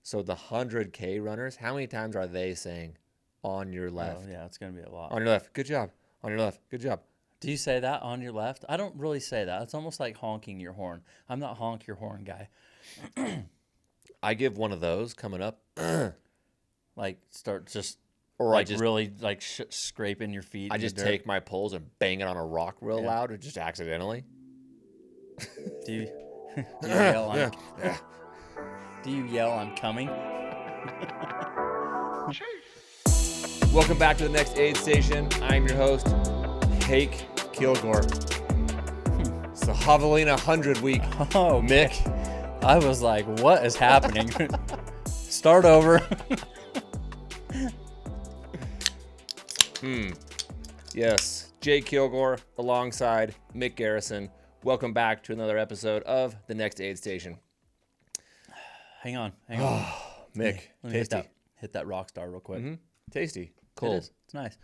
So the 100K runners, how many times are they saying on your left? Oh, yeah, it's going to be a lot. On your left. Good job. On your left. Good job. Do you say that on your left? I don't really say that. It's almost like honking your horn. I'm not honk your horn guy. I give one of those coming up. Like start just Or like I just really like scraping your feet. I in the just dirt. take my poles and bang it on a rock real Yeah. loud or just accidentally. Do you, do you yell I'm, do you yell I'm coming? Welcome back to the next aid station. I'm your host, Hake Kilgore. It's the Javelina 100 week. Oh, Mick. I was like, what is happening? Start over. Yes, Jake Kilgore alongside Mick Garrison. Welcome back to another episode of the next aid station. Hang on. Mick, Let me tasty. hit that rock star real quick. Tasty. It Cold. is. It's nice.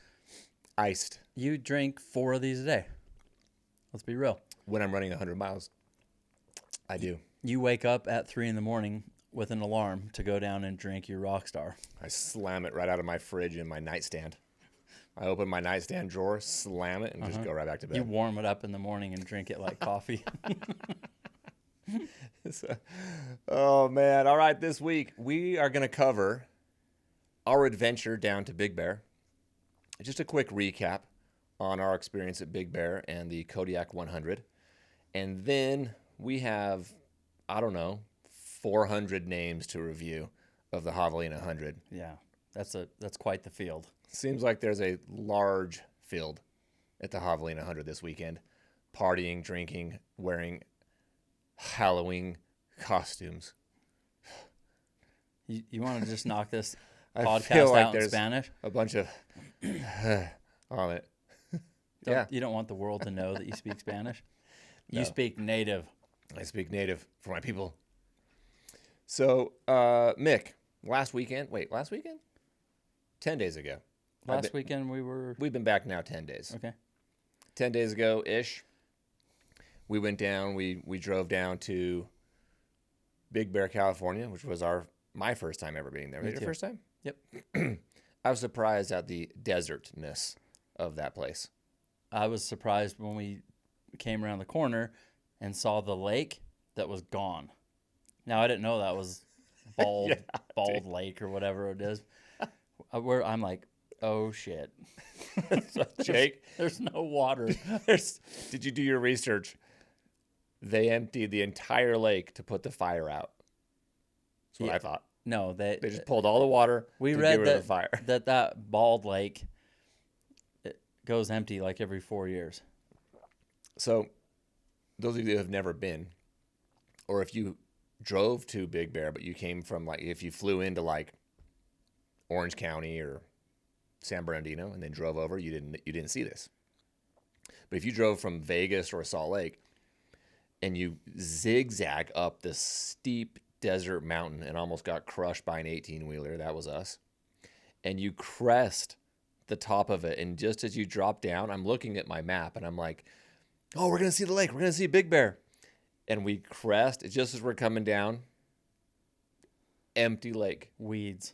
Iced. You drink 4 of these a day. Let's be real. When I'm running 100 miles. I do. You wake up at 3 in the morning with an alarm to go down and drink your rock star. I slam it right out of my fridge in my nightstand. I open my nightstand drawer, slam it, and just go right back to bed. You warm it up in the morning and drink it like coffee. Oh, man. All right, this week we are going to cover our adventure down to Big Bear. Just a quick recap on our experience at Big Bear and the Kodiak 100. And then we have, 400 names to review of the Javelina 100. Yeah, that's quite the field. Seems like there's a large field at the Javelina 100 this weekend. Partying, drinking, wearing Halloween costumes. You want to just knock this I podcast feel like out in there's Spanish? a bunch of on it. Yeah. You don't want the world to know that you speak Spanish? No. You speak native. I speak native for my people. So, Mick, last weekend? 10 days ago. Last weekend We've been back now 10 days. Okay. 10 days ago-ish, we went down, we drove down to Big Bear, California, which was my first time ever being there. Was it your first time? Yep. I was surprised at the desertness of that place. I was surprised when we came around the corner and saw the lake that was gone. Now, I didn't know that was Bald Lake or whatever it is. I'm like, oh, shit. Jake? There's no water. Did you do your research? They emptied the entire lake to put the fire out. That's what I thought. No, They just pulled all the water we to read get rid of the fire. that Bald Lake it goes empty like every 4 years. So, those of you who have never been, or if you drove to Big Bear, but you came from if you flew into Orange County or San Bernardino and then drove over, you didn't see this. But if you drove from Vegas or Salt Lake and you zigzag up this steep desert mountain and almost got crushed by an 18-wheeler, that was us, and you crest the top of it, and just as you drop down, I'm looking at my map and I'm like, oh, we're going to see the lake. We're going to see Big Bear. And we crest, just as we're coming down, empty lake. Weeds.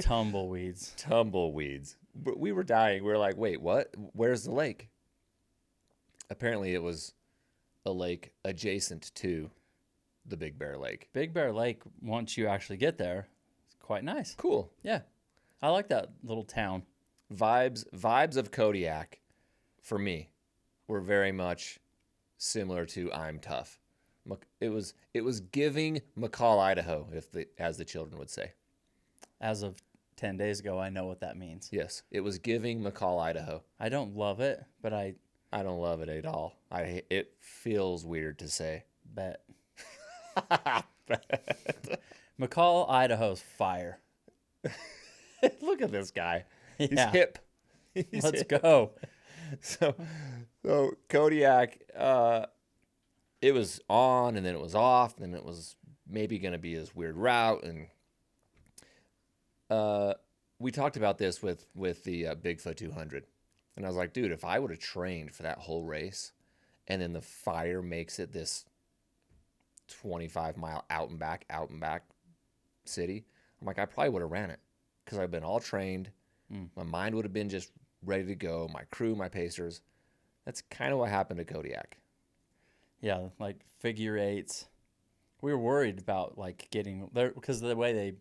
Tumbleweeds. Tumbleweeds. But we were dying. We were like, wait, what? Where's the lake? Apparently it was a lake adjacent to the Big Bear Lake. Big Bear Lake, once you actually get there, it's quite nice. Cool. Yeah. I like that little town. Vibes of Kodiak, for me, were very much similar to I'm Tough. It was giving McCall, Idaho, as the children would say. As of 10 days ago, I know what that means. Yes, it was giving McCall, Idaho. I don't love it, but I don't love it at all. It feels weird to say. bet. McCall, Idaho's fire. Look at this guy. He's Yeah. hip. Let's go. So Kodiak, it was on and then it was off, and it was maybe going to be this weird route, and we talked about this with the Bigfoot 200, and I was like, dude, if I would have trained for that whole race, and then the fire makes it this 25-mile out and back city. I'm like, I probably would have ran it because I've been all trained. My mind would have been just ready to go. My crew, my pacers. That's kind of what happened to Kodiak. Yeah, like figure eights. We were worried about like getting there because the way they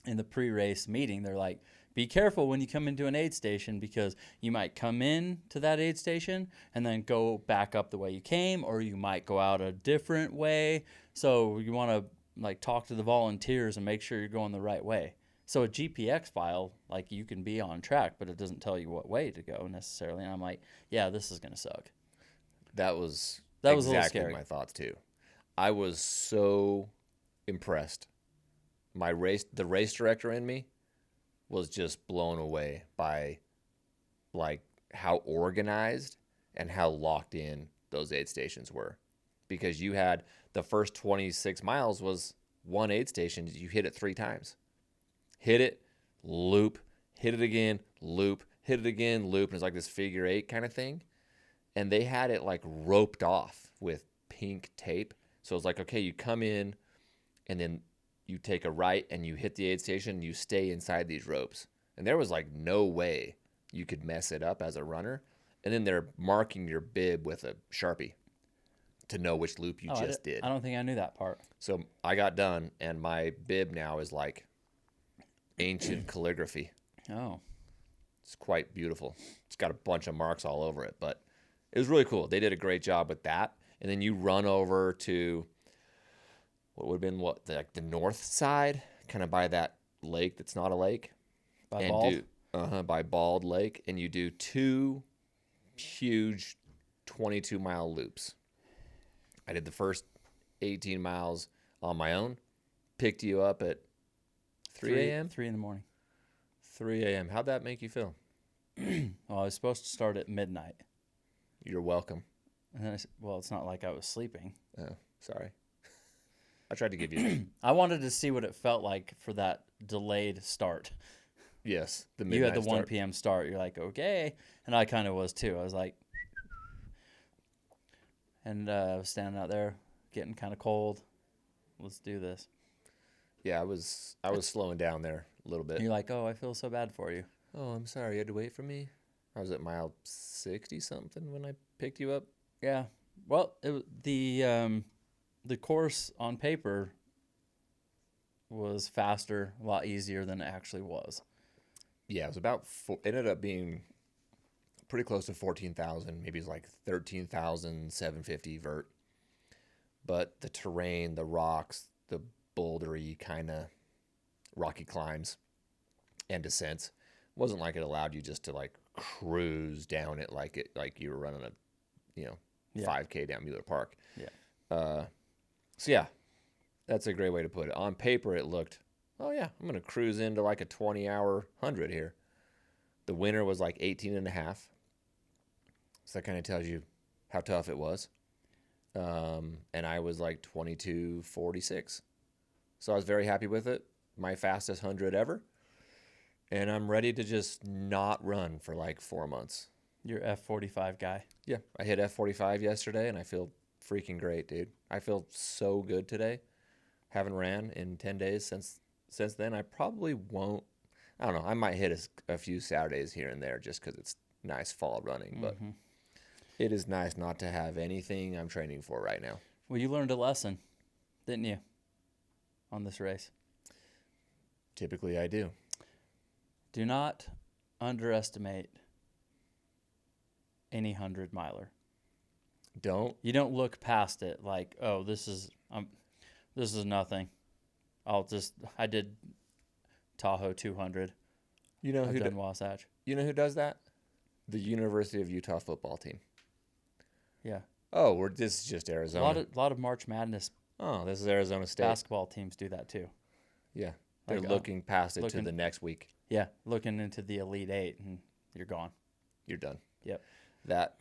in the pre-race meeting, they're like, be careful when you come into an aid station because you might come in to that aid station and then go back up the way you came, or you might go out a different way. So you want to like talk to the volunteers and make sure you're going the right way. So a GPX file, like you can be on track, but it doesn't tell you what way to go necessarily. And I'm like, yeah, this is going to suck. That was exactly a little scary. My thoughts too. I was so impressed. The race director in me was just blown away by like how organized and how locked in those aid stations were, because you had the first 26 miles was one aid station. You hit it 3 times. Hit it, loop, hit it again, loop, hit it again, loop. And it's like this figure 8 kind of thing. And they had it like roped off with pink tape. So it's like, okay, you come in and then you take a right and you hit the aid station and you stay inside these ropes. And there was like no way you could mess it up as a runner. And then they're marking your bib with a Sharpie to know which loop you just did. I don't think I knew that part. So I got done and my bib now is like ancient calligraphy. Oh. It's quite beautiful. It's got a bunch of marks all over it, but it was really cool. They did a great job with that. And then you run over to what would have been the north side, kind of by that lake that's not a lake. By Bald? By Bald Lake. And you do 2 huge 22-mile loops. I did the first 18 miles on my own, picked you up at 3 a.m.? 3 in the morning. 3 a.m. How'd that make you feel? Well, I was supposed to start at midnight. You're welcome. And then well, it's not like I was sleeping. Oh, sorry. I tried to give you I wanted to see what it felt like for that delayed start. Yes, the You had the 1 start. p.m. start. You're like, okay. And I kind of was too. I was like, and I was standing out there getting kind of cold. Let's do this. Yeah, I was slowing down there a little bit. And you're like, oh, I feel so bad for you. Oh, I'm sorry. You had to wait for me. I was at mile 60-something when I picked you up. Yeah. Well, the course on paper was faster, a lot easier than it actually was. Yeah, it was it ended up being pretty close to 14,000. Maybe it's like 13,750 vert. But the terrain, the rocks, the bouldery kind of rocky climbs and descents wasn't like it allowed you just to like cruise down it like you were running a 5K down Mueller Park. Yeah. So yeah, that's a great way to put it. On paper, it looked, oh yeah, I'm going to cruise into like a 20-hour 100 here. The winner was like 18 and a half. So that kind of tells you how tough it was. And I was like 22:46. So I was very happy with it. My fastest 100 ever. And I'm ready to just not run for like 4 months. You're F45 guy. Yeah, I hit F45 yesterday, and I feel freaking great, dude. I feel so good today. Haven't ran in 10 days since then. I probably won't. I don't know. I might hit a few Saturdays here and there just because it's nice fall running. But it is nice not to have anything I'm training for right now. Well, you learned a lesson, didn't you, on this race? Typically, I do. Do not underestimate any 100-miler. You don't look past it like, oh, this is nothing. I did Tahoe 200. You know I've done Wasatch. You know who does that? The University of Utah football team. Yeah. Oh, this is just Arizona. A lot of March Madness. Oh, this is Arizona State. Basketball teams do that too. Yeah, they're Like, looking past it to the next week. Yeah, looking into the Elite Eight, and you're gone. You're done. Yep. That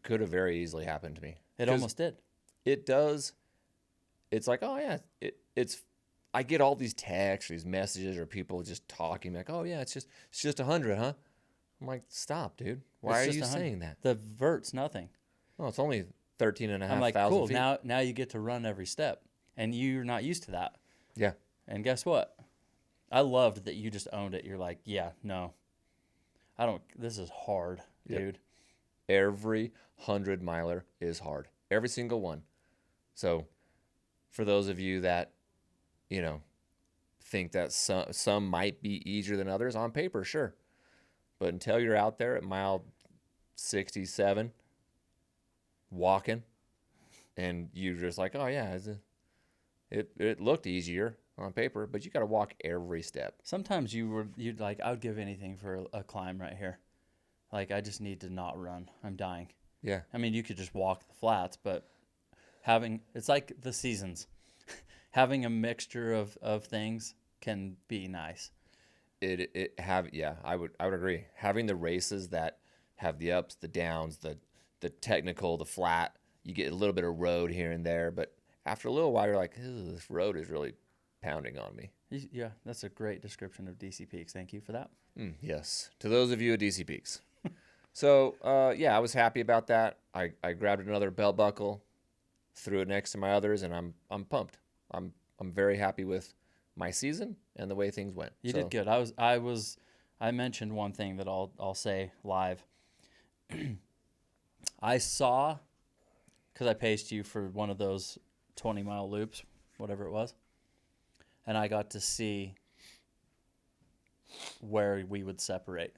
could have very easily happened to me. It almost did. It does. It's like, oh yeah, it's. I get all these texts, these messages, or people just talking like, oh yeah, it's just 100, huh? I'm like, stop, dude. Why are you saying that? The vert's nothing. Oh, it's only 13,500 I'm like, cool. feet. Now you get to run every step, and you're not used to that. Yeah. And guess what? I loved that you just owned it. You're like, yeah, no, I don't. This is hard, Yep. dude. Every 100-miler is hard. Every single one. So for those of you that, think that some might be easier than others, on paper, sure. But until you're out there at mile 67 walking and you're just like, oh, yeah, it looked easier on paper, but you got to walk every step. Sometimes you'd like, I would give anything for a climb right here. Like, I just need to not run. I'm dying. Yeah. I mean, you could just walk the flats, but it's like the seasons. Having a mixture of things can be nice. I would agree. Having the races that have the ups, the downs, the technical, the flat, you get a little bit of road here and there, but after a little while you're like, this road is really pounding on me. Yeah, that's a great description of DC Peaks. Thank you for that. Yes, to those of you at DC Peaks. So, I was happy about that. I grabbed another belt buckle, threw it next to my others, and I'm pumped. I'm very happy with my season and the way things went. You did good. I mentioned one thing that I'll say live. I saw, because I paced you for one of those 20-mile loops, whatever it was, and I got to see where we would separate.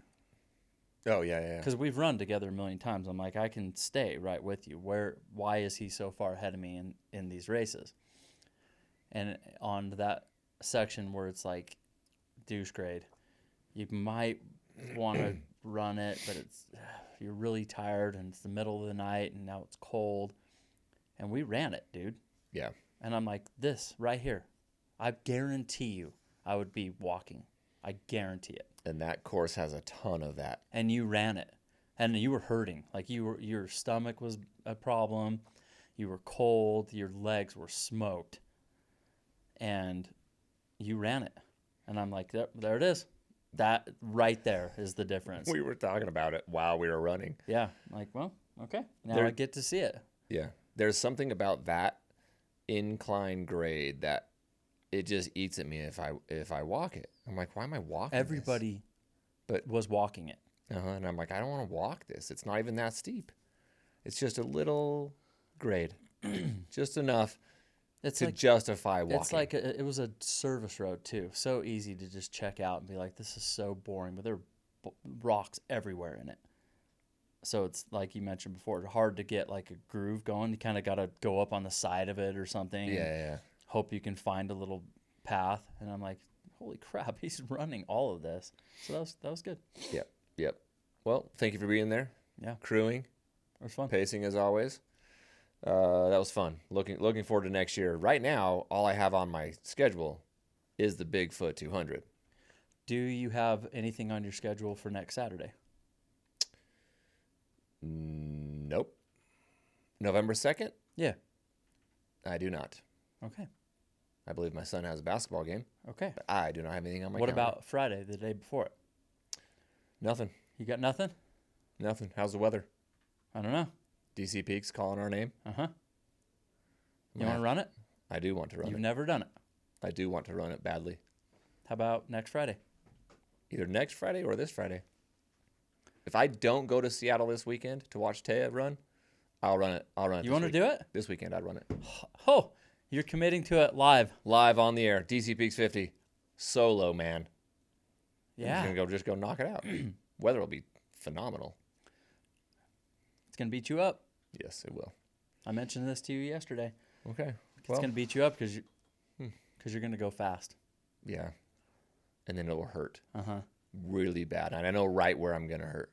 Oh, yeah. Because we've run together a million times. I'm like, I can stay right with you. Why is he so far ahead of me in these races? And on that section where it's like douche grade, you might want to run it, but you're really tired and it's the middle of the night and now it's cold. And we ran it, dude. Yeah. And I'm like, this right here, I guarantee you I would be walking. I guarantee it. And that course has a ton of that. And you ran it. And you were hurting. Like your stomach was a problem. You were cold. Your legs were smoked. And you ran it. And I'm like, there it is. That right there is the difference. We were talking about it while we were running. Yeah. Like, well, okay. Now I get to see it. Yeah. There's something about that incline grade that it just eats at me if I walk it. I'm like, why am I walking Everybody was walking it. And I'm like, I don't want to walk this. It's not even that steep. It's just a little grade. Just enough to justify walking. It's like it was a service road, too. So easy to just check out and be like, this is so boring. But there are rocks everywhere in it. So it's like you mentioned before, hard to get like a groove going. You kind of got to go up on the side of it or something. Yeah. Hope you can find a little path. And I'm like, holy crap, he's running all of this. So that was good. Yep. Well, thank you for being there. Yeah. Crewing. It was fun. Pacing as always. That was fun. Looking forward to next year. Right now, all I have on my schedule is the Bigfoot 200. Do you have anything on your schedule for next Saturday? Nope. November 2nd? Yeah. I do not. Okay. I believe my son has a basketball game. Okay. But I do not have anything on my What calendar. about Friday, the day before it? Nothing. You got nothing? Nothing. How's the weather? I don't know. DC Peaks calling our name. Uh-huh. You want to run it? I do want to run You've it. never done it. I do want to run it badly. How about next Friday? Either next Friday or this Friday. If I don't go to Seattle this weekend to watch Taya run, I'll run it. You want to do it? This weekend I'd run it. Oh, you're committing to it live. Live on the air. DC Peaks 50. Solo, man. Yeah. I'm going to just go knock it out. Weather will be phenomenal. It's going to beat you up. Yes, it will. I mentioned this to you yesterday. Okay. It's going to beat you up because you're going to go fast. Yeah. And then it'll hurt. Uh-huh. Really bad. And I know right where I'm going to hurt.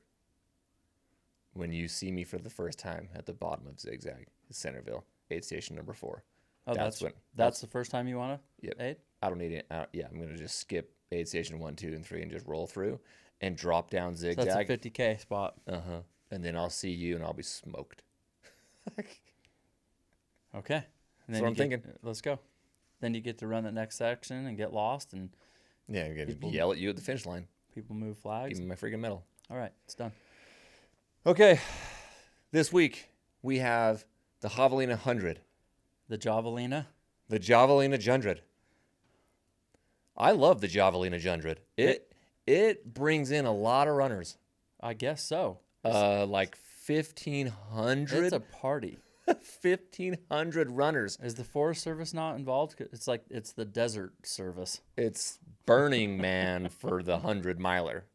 When you see me for the first time at the bottom of Zigzag, Centerville, aid station number 4. Oh, that's the first time you want to aid? I don't need it. I'm going to just skip aid station 1, 2, and 3 and just roll through and drop down Zigzag. So that's a 50K spot. Uh-huh. And then I'll see you and I'll be smoked. Okay. That's what I'm thinking. Let's go. Then you get to run the next section and get lost and yeah, I'm going to yell at you at the finish line. People move flags. Give me my freaking medal. All right, it's done. Okay. This week we have the Javelina Jundred. The Javelina? The Javelina Jundred. I love the Javelina Jundred. It brings in a lot of runners. I guess so. Like 1,500. It's a party. 1,500 runners. Is the Forest Service not involved? It's like it's the Desert Service. It's Burning Man for the 100-miler.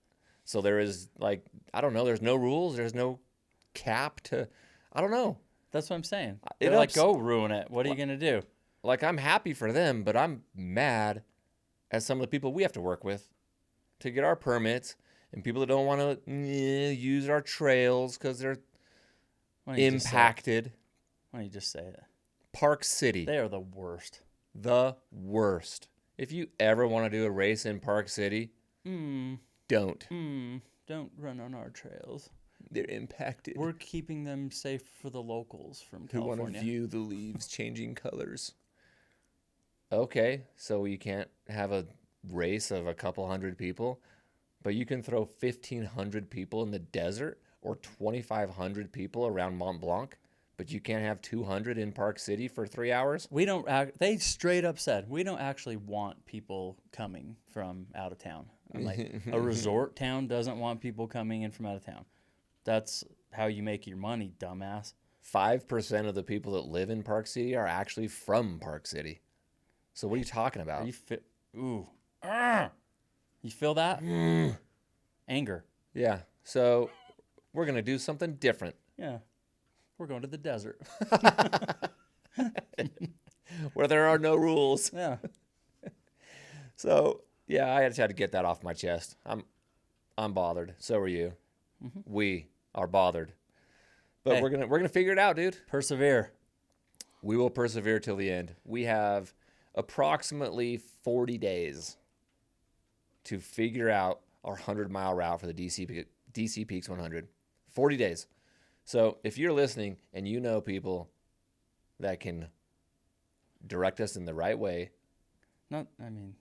So there is, like, I don't know. There's no rules. There's no cap to, I don't know. That's what I'm saying. It They're like, ups- go ruin it. What are you going to do? Like, I'm happy for them, but I'm mad at some of the people we have to work with to get our permits and people that don't want to use our trails because they're Why don't you just say it? impacted. Why don't you just say it? Park City. They are the worst. The worst. If you ever want to do a race in Park City, don't. Don't run on our trails. They're impacted. We're keeping them safe for the locals from Who want to California. view the leaves changing colors. Okay, so you can't have a race of a couple hundred people, but you can throw 1,500 people in the desert or 2,500 people around Mont Blanc, but you can't have 200 in Park City for 3 hours? We don't they straight up said we don't actually want people coming from out of town. I'm like, a resort town doesn't want people coming in from out of town. That's how you make your money, dumbass. 5% of the people that live in Park City are actually from Park City. So what are you talking about? Are you Ooh. You feel that? Anger. Yeah, so we're going to do something different. Yeah. We're going to the desert. Where there are no rules. Yeah. So, yeah, I just had to get that off my chest. I'm bothered. So are you. We are bothered. But Hey. we're gonna figure it out, dude. Persevere. We will persevere till the end. We have approximately 40 days to figure out our 100-mile route for the DC Peaks 100. 40 days. So if you're listening and you know people that can direct us in the right way,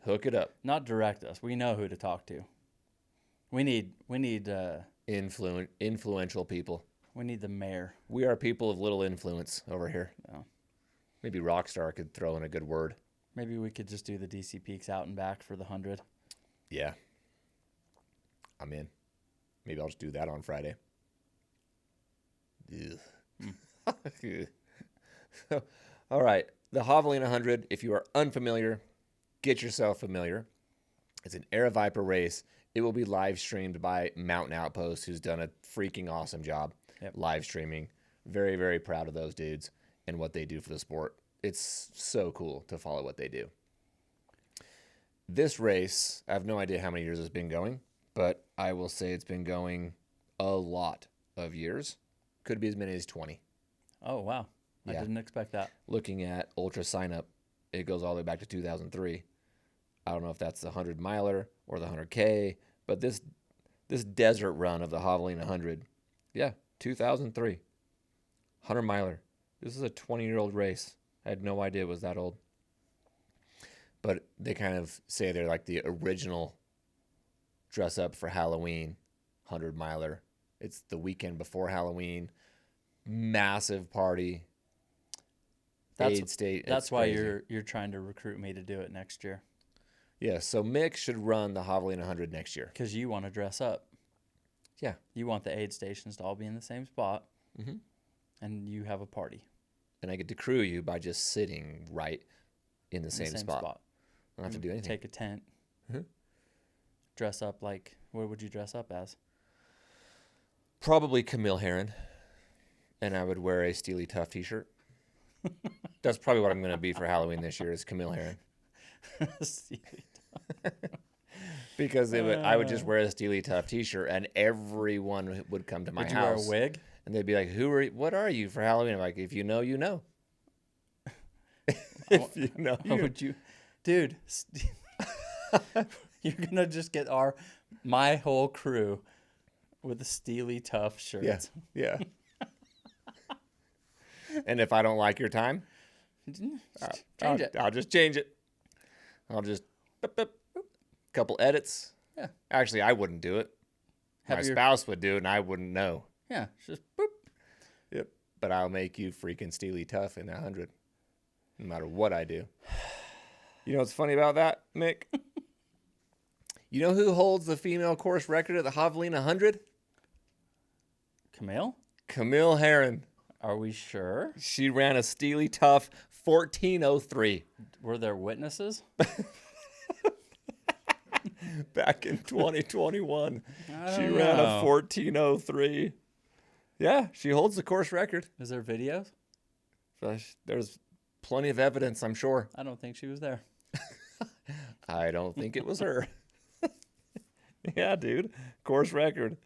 hook it up. Not direct us. We know who to talk to. We need Influential people. we need the mayor. We are people of little influence over here. Yeah. Maybe Rockstar could throw in a good word. Maybe we could just do the DC Peaks out and back for the 100. Yeah. I'm in. Maybe I'll just do that on Friday. So, all right. The Javelina 100, if you are unfamiliar, get yourself familiar. It's an Air Viper race. It will be live streamed by Mountain Outpost, who's done a freaking awesome job live streaming. Very, very proud of those dudes and what they do for the sport. It's so cool to follow what they do. This race, I have no idea how many years it's been going, but I will say it's been going a lot of years. Could be as many as 20. Oh, wow. I Yeah. didn't expect that. Looking at Ultra Sign Up, it goes all the way back to 2003. I don't know if that's the 100-miler or the 100K, but this desert run of the Javelina 100, yeah, 2003. 100-miler. This is a 20-year-old race. I had no idea it was that old. But they kind of say they're like the original dress up for Halloween 100-miler. It's the weekend before Halloween. Massive party. Aid State. That's It's why crazy. you're trying to recruit me to do it next year. Yeah, so Mick should run the Javelina 100 next year. Because you want to dress up. Yeah. You want the aid stations to all be in the same spot. Mm-hmm. And you have a party. And I get to crew you by just sitting right in the same spot. I don't have to do anything. Take a tent. Mhm. Dress up like, what would you dress up as? Probably Camille Herron. And I would wear a Steely Tough t-shirt. That's probably what I'm going to be for Halloween this year is Camille Herron. Because I would just wear a Steely Tough t-shirt and everyone would come to my Would house. you wear a wig? And they'd be like, what are you for Halloween? I'm like, if you know, you know. If you know, How would you, dude? You're gonna just get my whole crew with the Steely Tough shirts. Yeah. And if I don't like your time, Change it. I'll just change it. I'll just couple edits. Yeah. Actually, I wouldn't do it. My Have your- spouse would do it, and I wouldn't know. Yeah, just boop. Yep. But I'll make you freaking Steely Tough in 100, no matter what I do. You know what's funny about that, Mick? You know who holds the female course record at the Javelina 100? Camille? Camille Herron. Are we sure? She ran a steely tough 14:03 Were there witnesses? back in 2021. I She don't ran a know. 14:03. Yeah, she holds the course record. Is there videos? There's plenty of evidence, I'm sure. I don't think she was there. I don't think it was her. Yeah, dude. Course record.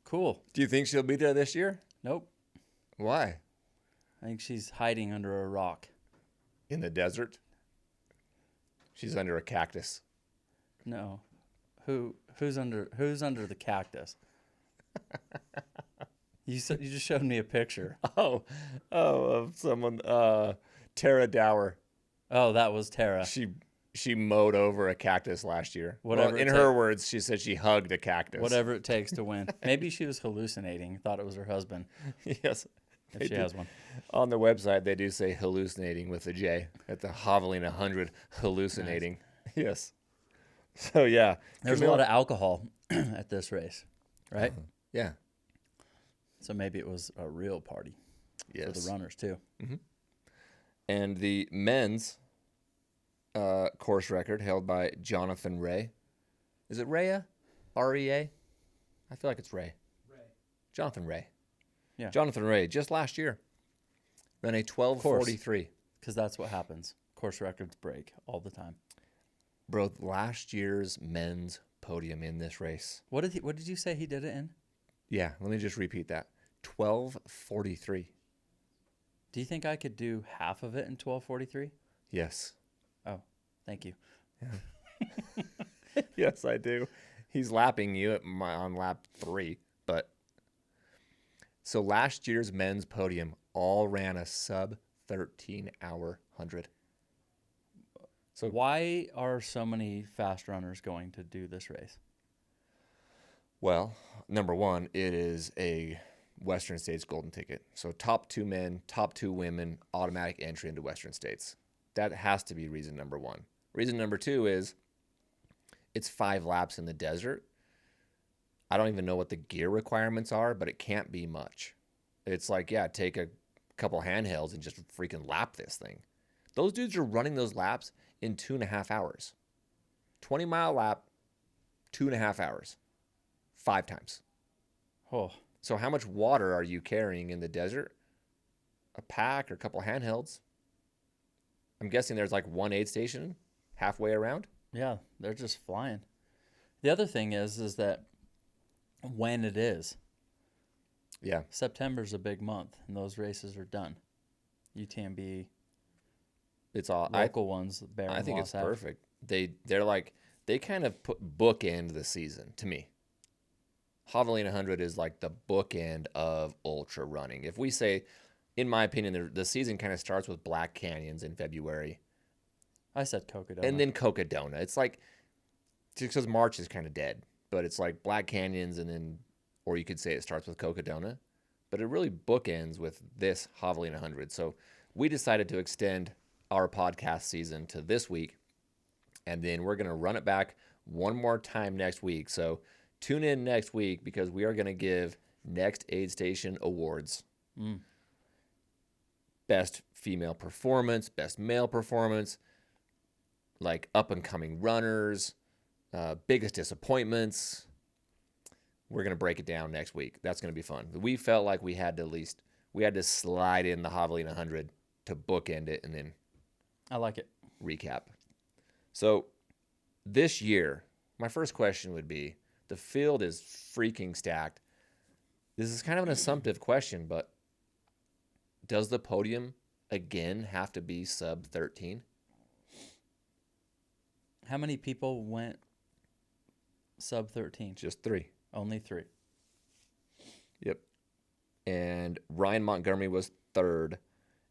Cool. Do you think she'll be there this year? Nope. Why? I think she's hiding under a rock. In the desert? She's under a cactus. No. Who's under the cactus? You just showed me a picture. Oh, of someone. Tara Dower. Oh, that was Tara. She mowed over a cactus last year. Whatever Well, in it her words, she said she hugged a cactus. Whatever it takes to win. Maybe she was hallucinating. Thought it was her husband. Yes. If They she do. has one. On the website, they do say hallucinating with a J at the Javelina 100. Hallucinating. Yes. So, yeah. There's a lot of alcohol at this race, right? Yeah. So maybe it was a real party for Yes. the runners too. And the men's course record held by Jonathan Ray. Is it Rhea? R-E-A? I feel like it's Ray. Jonathan Ray. Yeah. Jonathan Ray, just last year, ran a 12:43. Because that's what happens. Course records break all the time. Bro, last year's men's podium in this race. What did you say he did it in? Yeah, let me just repeat that. 12:43. Do you think I could do half of it in 12:43? Yes. Oh, thank you. Yes, I do. He's lapping you on lap 3, but so last year's men's podium all ran a sub 13-hour 100. So why are so many fast runners going to do this race? Well, number one, it is a Western States golden ticket. So top 2 men, top 2 women, automatic entry into Western States. That has to be reason number one. Reason number 2 is it's 5 laps in the desert. I don't even know what the gear requirements are, but it can't be much. It's like, yeah, take a couple handhelds and just freaking lap this thing. Those dudes are running those laps in 2.5 hours. 20-mile lap, 2.5 hours. 5 times. Oh, So how much water are you carrying in the desert? A pack or a couple handhelds? I'm guessing there's like one aid station halfway around. yeah, they're just flying. The other thing is that when it is, Yeah. September's a big month, and those races are done. UTMB, It's all local ones, Bear I and think it's Wasatch. perfect. They're like they kind of bookend the season to me. Javelina 100 is like the bookend of ultra running. If we say, in my opinion, the season kind of starts with Black Canyons in February, I said Cocodona. and then Cocodona. It's like just because March is kind of dead, but it's like Black Canyons, and then, or you could say it starts with Cocodona, but it really bookends with this Javelina 100. So we decided to extend our podcast season to this week, and then we're going to run it back one more time next week. So tune in next week because we are going to give Next Aid Station awards. Best female performance, best male performance, like up and coming runners, biggest disappointments. We're going to break it down next week. That's going to be fun. We felt like we had to slide in the Javelina 100 to bookend it and then I like it. recap. So this year, my first question would be, the field is freaking stacked. This is kind of an assumptive question, but does the podium again have to be sub 13? How many people went sub 13? Just 3. Only 3. Yep. And Ryan Montgomery was 3rd,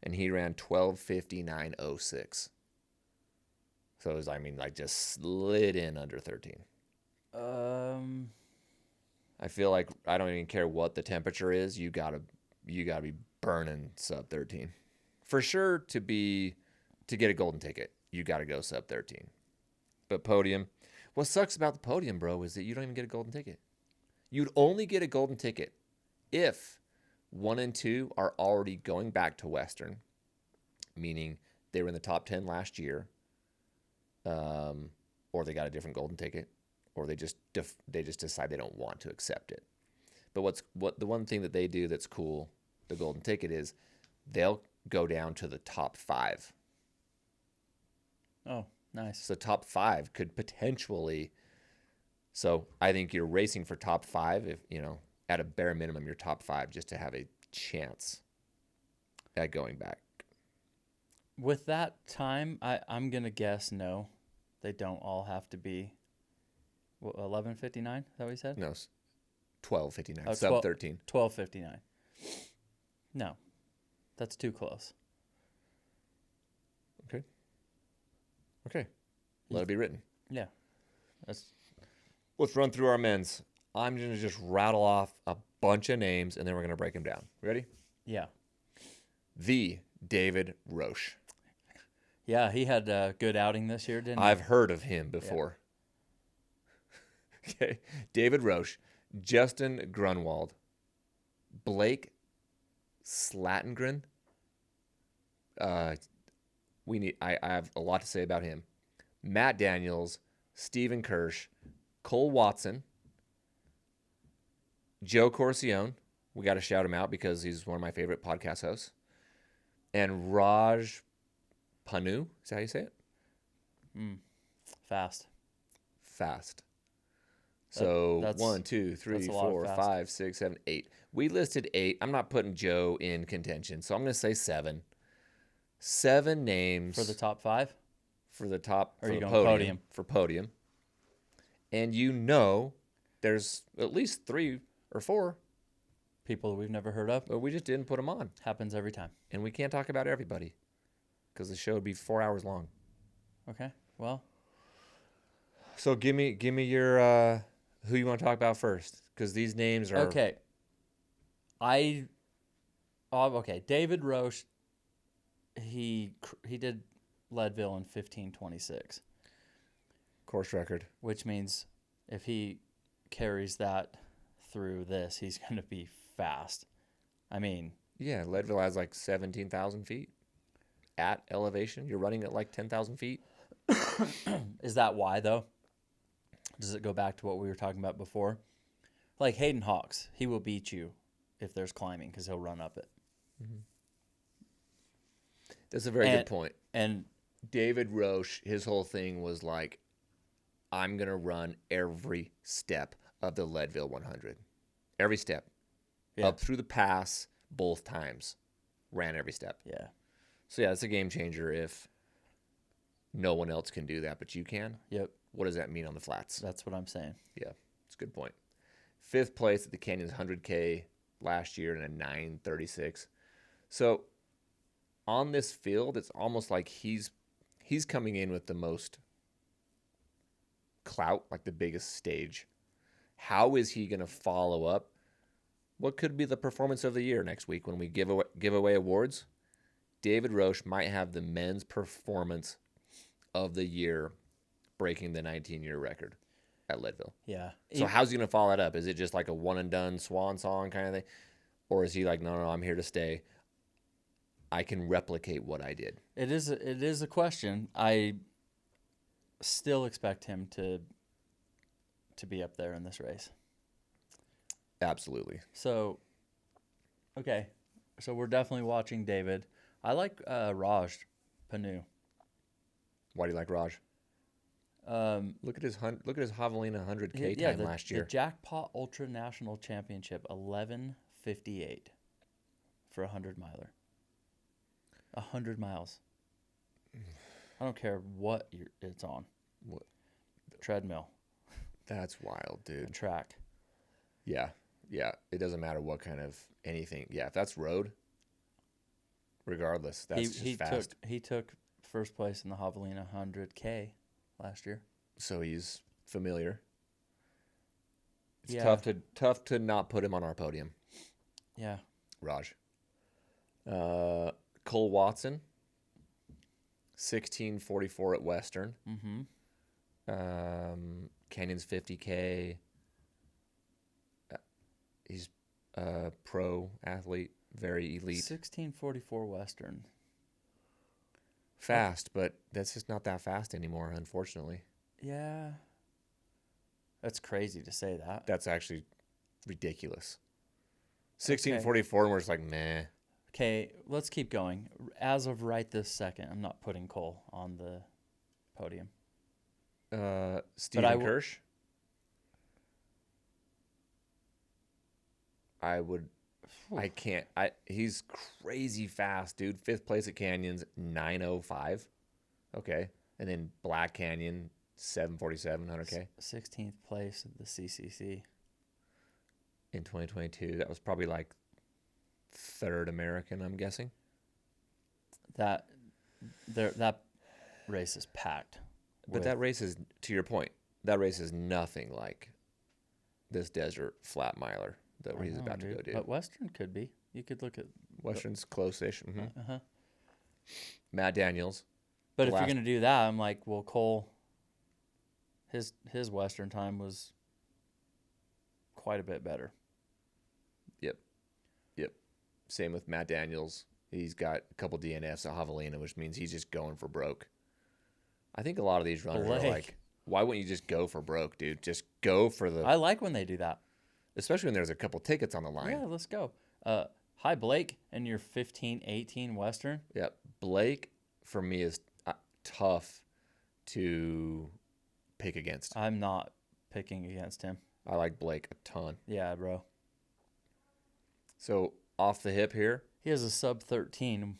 and he ran 12:59.06. So it was, like just slid in under 13. I feel like I don't even care what the temperature is. You gotta be burning sub 13 for sure to get a golden ticket. You gotta go sub 13. But podium. What sucks about the podium, bro, is that you don't even get a golden ticket. You'd only get a golden ticket if 1 and 2 are already going back to Western, meaning they were in the top 10 last year, or they got a different golden ticket, or they just decide they don't want to accept it. But the one thing that they do that's cool, the golden ticket, is they'll go down to the top 5. Oh, nice. So top 5 could potentially. So I think you're racing for top 5 if, at a bare minimum, you're top 5 just to have a chance at going back. With that time, I'm going to guess no. They don't all have to be 11:59? Is that what you said? No, 12:59, Oh, sub 13. 12:59. No, that's too close. Okay. Let it be written. Yeah. Let's run through our men's. I'm going to just rattle off a bunch of names, and then we're going to break them down. Ready? Yeah. The David Roche. Yeah, he had a good outing this year, didn't he? I've heard of him before. Yeah. Okay. David Roche, Justin Grunwald, Blake Slatengren. I have a lot to say about him. Matt Daniels, Stephen Kirsch, Cole Watson, Joe Corcione. We got to shout him out because he's one of my favorite podcast hosts. And Raj Panu. Is that how you say it? Fast. So That's 1, 2, 3, 4, 5, 6, 7, 8. We listed 8. I'm not putting Joe in contention, so I'm going to say 7. 7 names For the top 5? for the top. Or for are you the going podium? For podium. And there's at least 3 or 4. People that we've never heard of. But we just didn't put them on. Happens every time. And we can't talk about everybody because the show would be 4 hours long. Okay, well. So give me your who you want to talk about first, because these names are Okay. David Roche, he did Leadville in 15:26. course record. Which means if he carries that through this, he's going to be fast. I mean, Yeah, Leadville has like 17,000 feet at elevation. You're running at like 10,000 feet. is that why, though? Does it go back to what we were talking about before? Like Hayden Hawks, he will beat you if there's climbing because he'll run up it. That's a very good point. And David Roche, his whole thing was like, I'm going to run every step of the Leadville 100. Every step. Yeah. Up through the pass, both times. Ran every step. yeah, So, yeah, it's a game changer if no one else can do that, but you can. yep, What does that mean on the flats? that's what I'm saying. Yeah, it's a good point. 5th place at the Canyons 100K last year in a 9:36. So, on this field, it's almost like he's coming in with the most clout, like the biggest stage. How is he going to follow up? What could be the performance of the year next week when we give away awards? David Roche might have the men's performance of the year, breaking the 19-year record at Leadville. Yeah. So how's he going to follow that up? Is it just like a one-and-done swan song kind of thing? Or is he like, no, I'm here to stay. I can replicate what I did. It is a question. I still expect him to be up there in this race. Absolutely. So, okay. So we're definitely watching David. I like Raj Panu. Why do you like Raj? Look at his Javelina 100K time last year. The Jackpot Ultra National Championship, 11:58 for a 100-miler. 100 miles. I don't care what it's on. What? Treadmill. That's wild, dude. Track. Yeah. It doesn't matter what kind of anything. Yeah, if that's road, regardless, that's just fast. He took first place in the Javelina 100K last year. So he's familiar. It's Yeah. tough to not put him on our podium. Yeah. Raj. Cole Watson, 16:44 at Western. Mm-hmm. Canyon's 50K. He's a pro athlete, very elite. 1644 Western. Fast, but that's just not that fast anymore, unfortunately. Yeah. That's crazy to say that. That's actually ridiculous. 1644, we're just like, meh. Okay, let's keep going. As of right this second, I'm not putting Cole on the podium. Stephen Kirsch. I can't. He's crazy fast, dude. 5th place at Canyons, 9:05. Okay. And then Black Canyon, 7:47, 100K. 16th place at the CCC. In 2022. That was probably like 3rd American, I'm guessing. That race is packed. But that race is, to your point, that race is nothing like this desert flat miler that he's about to go do. But Western could be. You could look at Western's close-ish. Mm-hmm. Matt Daniels. But if you're going to do that, I'm like, well, Cole, his Western time was quite a bit better. Yep. Same with Matt Daniels. He's got a couple DNFs at Javelina, which means he's just going for broke. I think a lot of these runners are like, why wouldn't you just go for broke, dude? Just go for the... I like when they do that. Especially when there's a couple tickets on the line. Yeah, let's go. Hi, Blake, and your 15-18 Western. Yeah, Blake, for me, is tough to pick against. I'm not picking against him. I like Blake a ton. Yeah, bro. So, off the hip here. He has a sub-13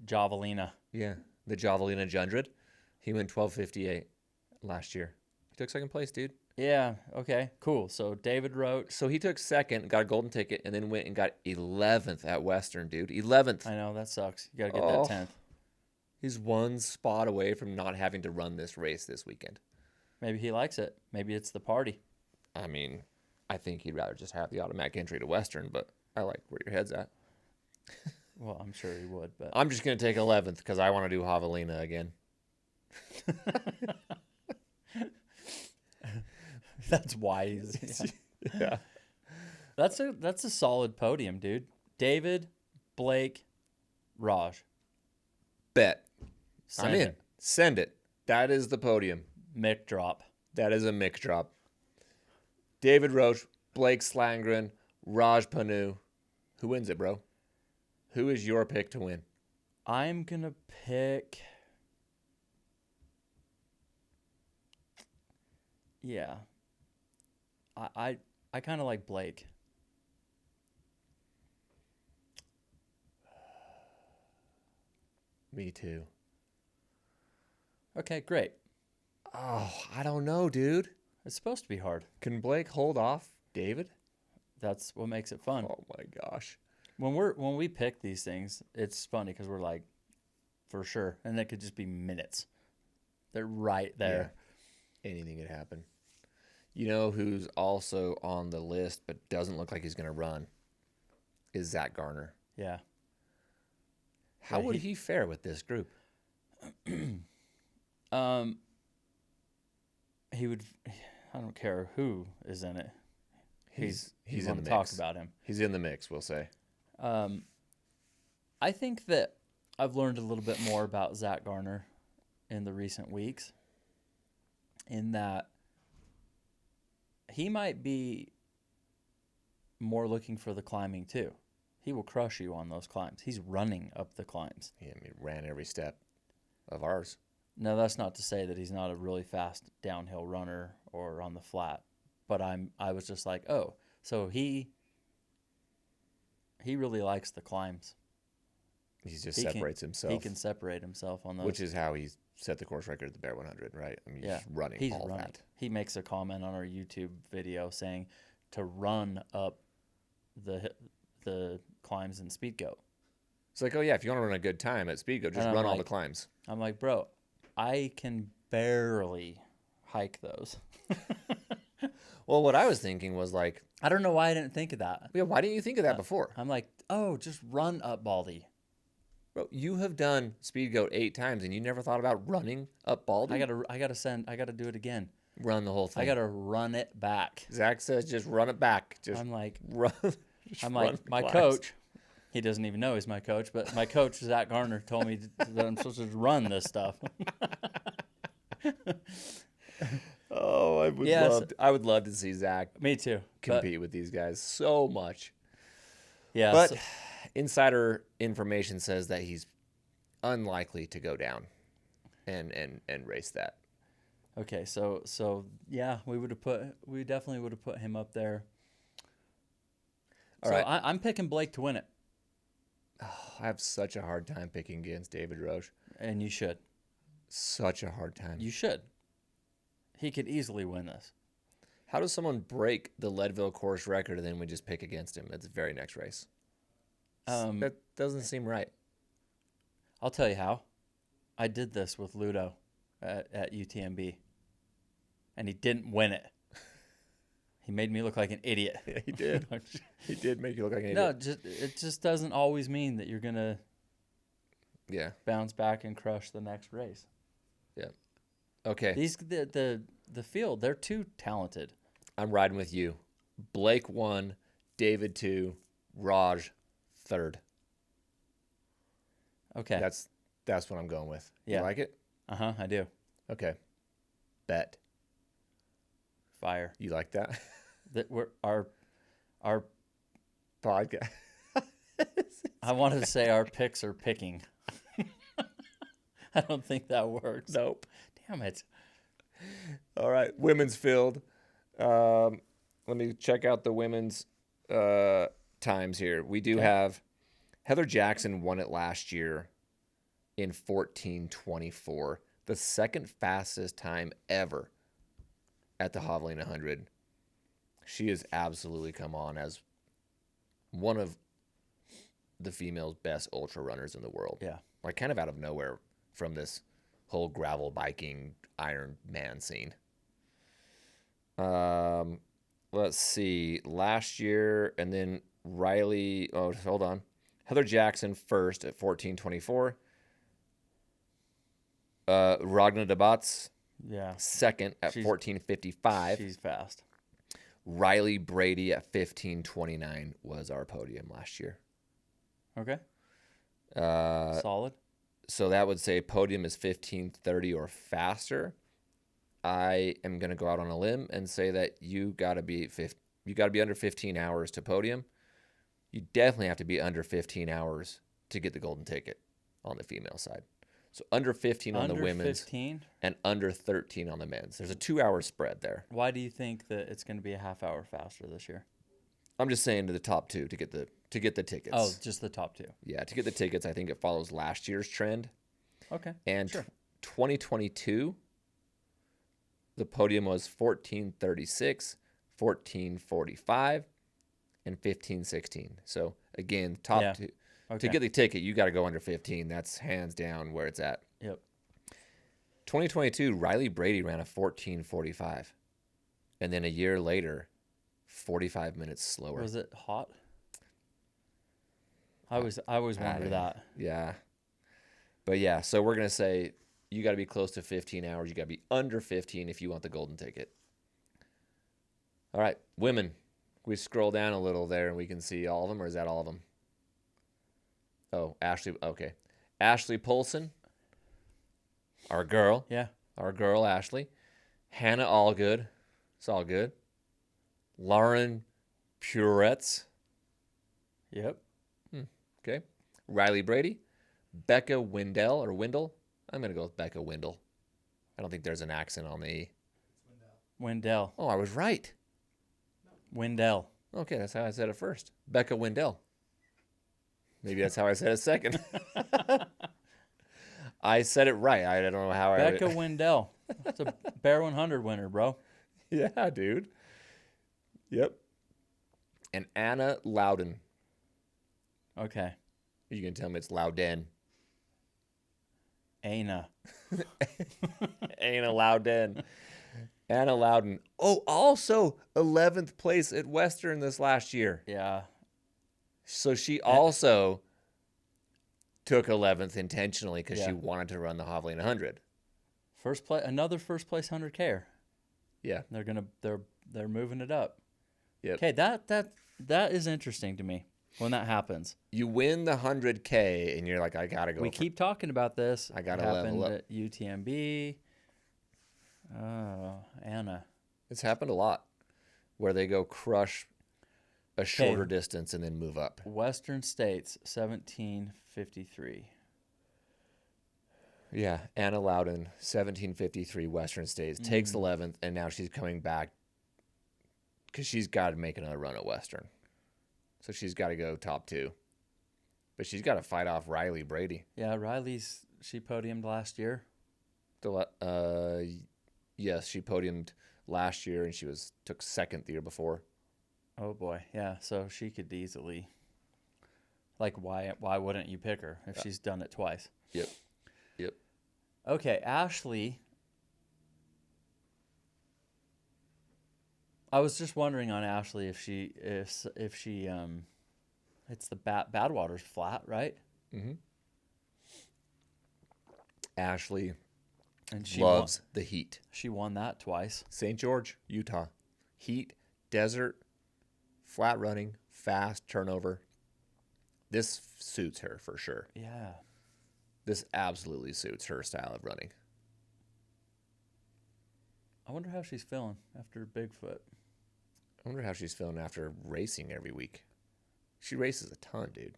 Javelina. Yeah, the Javelina Jundred. He went 12:58 last year. He took 2nd place, dude. Yeah, okay, cool. So David Roach. So he took 2nd, got a golden ticket, and then went and got 11th at Western, dude. 11th. I know, that sucks. You got to get that 10th. He's one spot away from not having to run this race this weekend. Maybe he likes it. Maybe it's the party. I mean, I think he'd rather just have the automatic entry to Western, but I like where your head's at. Well, I'm sure he would, but I'm just going to take 11th because I want to do Javelina again. That's wise. Yeah. That's a solid podium, dude. David, Blake, Raj. Bet. I'm in. Send it. That is the podium. Mick drop. That is a Mick drop. David Roach, Blake Slangren, Raj Panu. Who wins it, bro? Who is your pick to win? I'm going to pick... Yeah. I kind of like Blake. Me too. Okay, great. Oh, I don't know, dude. It's supposed to be hard. Can Blake hold off David? That's what makes it fun. Oh my gosh. When we pick these things, it's funny because we're like, for sure, and it could just be minutes. They're right there. Yeah. Anything could happen. You know who's also on the list but doesn't look like he's going to run is Zach Garner. Yeah. How would he fare with this group? He would. I don't care who is in it. He's in the mix. Talk about him. He's in the mix, we'll say. I think that I've learned a little bit more about Zach Garner in the recent weeks, in that he might be more looking for the climbing too. He will crush you on those climbs. He's running up the climbs. Yeah, he ran every step of ours. Now, that's not to say that he's not a really fast downhill runner or on the flat, but I was just like, oh, so he really likes the climbs. He just separates himself. He can separate himself on those. Which is how he set the course record at the Bear 100, right? I mean, he's running that. He makes a comment on our YouTube video saying to run up the climbs in Speed Goat. It's like, oh yeah, if you want to run a good time at Speed Goat, just run all the climbs. I'm like, bro, I can barely hike those. Well, what I was thinking was like, I don't know why I didn't think of that. Yeah, why didn't you think of that before? I'm like, oh, just run up Baldy. Bro, you have done speed goat 8 times, and you never thought about running up Baldy? I gotta do it again. Run the whole thing. I gotta run it back. Zach says just run it back. Just I'm like, run. my coach. He doesn't even know he's my coach, but my coach Zach Garner told me that I'm supposed to run this stuff. Oh, I would love to see Zach Me too. compete with these guys so much. Yeah, But insider information says that he's unlikely to go down and race that. okay, so yeah, we definitely would have put him up there. All so right. I'm picking Blake to win it, Oh, I have such a hard time picking against David Roche. and you should. Such a hard time. You should. He could easily win this. How does someone break the Leadville course record and then we just pick against him at the very next race? That doesn't seem right. I'll tell you how. I did this with Ludo at UTMB, and he didn't win it. He made me look like an idiot. Yeah, he did. He did make you look like an No, idiot. it just doesn't always mean that you're gonna bounce back and crush the next race. Yeah. Okay. The field, they're too talented. I'm riding with you. Blake 1, David 2, Raj 3rd. Okay. That's what I'm going with. Yeah. You like it? I do. Okay. Bet. Fire. You like that? That our Podcast. I wanted to say our picks are picking. I don't think that works. Nope. Damn it. All right. Women's field. Let me check out the women's times here. We do have Heather Jackson won it last year in 14:24, the second fastest time ever at the Javelina Jundred. She has absolutely come on as one of the female's best ultra runners in the world. Yeah. Like kind of out of nowhere from this whole gravel biking Iron Man scene. Let's see. Last year, and then Riley. Oh, hold on. Heather Jackson first at 14:24. Ragna Debatz Yeah. second at 14:55. She's fast. Riley Brady at 15:29 was our podium last year. Okay. Uh, Solid. So that would say podium is 15:30 or faster. I am going to go out on a limb and say that you got to be under 15 hours to podium. You definitely have to be under 15 hours to get the golden ticket on the female side. So under 15 on the women's 15? and under 13 on the men's. There's a 2-hour spread there. Why do you think that it's going to be a half hour faster this year? I'm just saying to the top 2 to get the tickets. Oh, just the top 2. Yeah, to get the tickets, I think it follows last year's trend. Okay. And sure. 2022, the podium was 14:36, 14:45, and 15:16. So again, top 2. Okay. To get the ticket, you got to go under 15. That's hands down where it's at. Yep. 2022, Riley Brady ran a 14:45, and then a year later, 45 minutes slower. Was it hot? I always wonder that. Yeah. But yeah, so we're going to say you got to be close to 15 hours. You got to be under 15 if you want the golden ticket. All right, women. We scroll down a little there and we can see all of them, or is that all of them? Oh, Ashley. Okay. Ashley Polson, our girl. Yeah. Our girl, Ashley. Hannah Allgood. It's all good. Lauren Puretz. Yep. Okay. Riley Brady. Becca Windell or Windle. I'm going to go with Becca Windle. I don't think there's an accent on the E. Windell. Oh, I was right. Windell. Okay, that's how I said it first. Becca Windell. Maybe that's how I said it second. I said it right. I don't know how Becca Windell. That's a Bear 100 winner, bro. Yeah, dude. Yep. And Anna Loudon. Okay. You can tell me it's Loudon. Anna. Anna Loudon. Anna Loudon. Oh, also 11th place at Western this last year. Yeah. So she also took 11th intentionally because Yeah. she wanted to run the Javelina 100. First place, another first place 100K. Yeah. They're moving it up. Yep. Okay, that is interesting to me when that happens. You win the 100K and you're like, I gotta go. We keep talking about this. I gotta It level happened up. at UTMB. Oh, Anna. It's happened a lot where they go crush a shorter distance and then move up. Western States, 1753. Yeah, Anna Loudon, 1753 Western States, takes 11th, and now she's coming back because she's got to make another run at Western. So she's got to go top 2. But she's got to fight off Riley Brady. Yeah, she podiumed last year. Yes, she podiumed last year, and she took second the year before. Oh boy, yeah. So she could easily, like, why wouldn't you pick her if she's done it twice? Yep. Okay, Ashley. I was just wondering on Ashley if she it's the Badwater's flat, right? Mm-hmm. Ashley And she loves the heat. She won that twice. St. George, Utah. Heat, desert, flat running, fast turnover. This suits her for sure. Yeah. This absolutely suits her style of running. I wonder how she's feeling after Bigfoot. I wonder how she's feeling after racing every week. She races a ton, dude.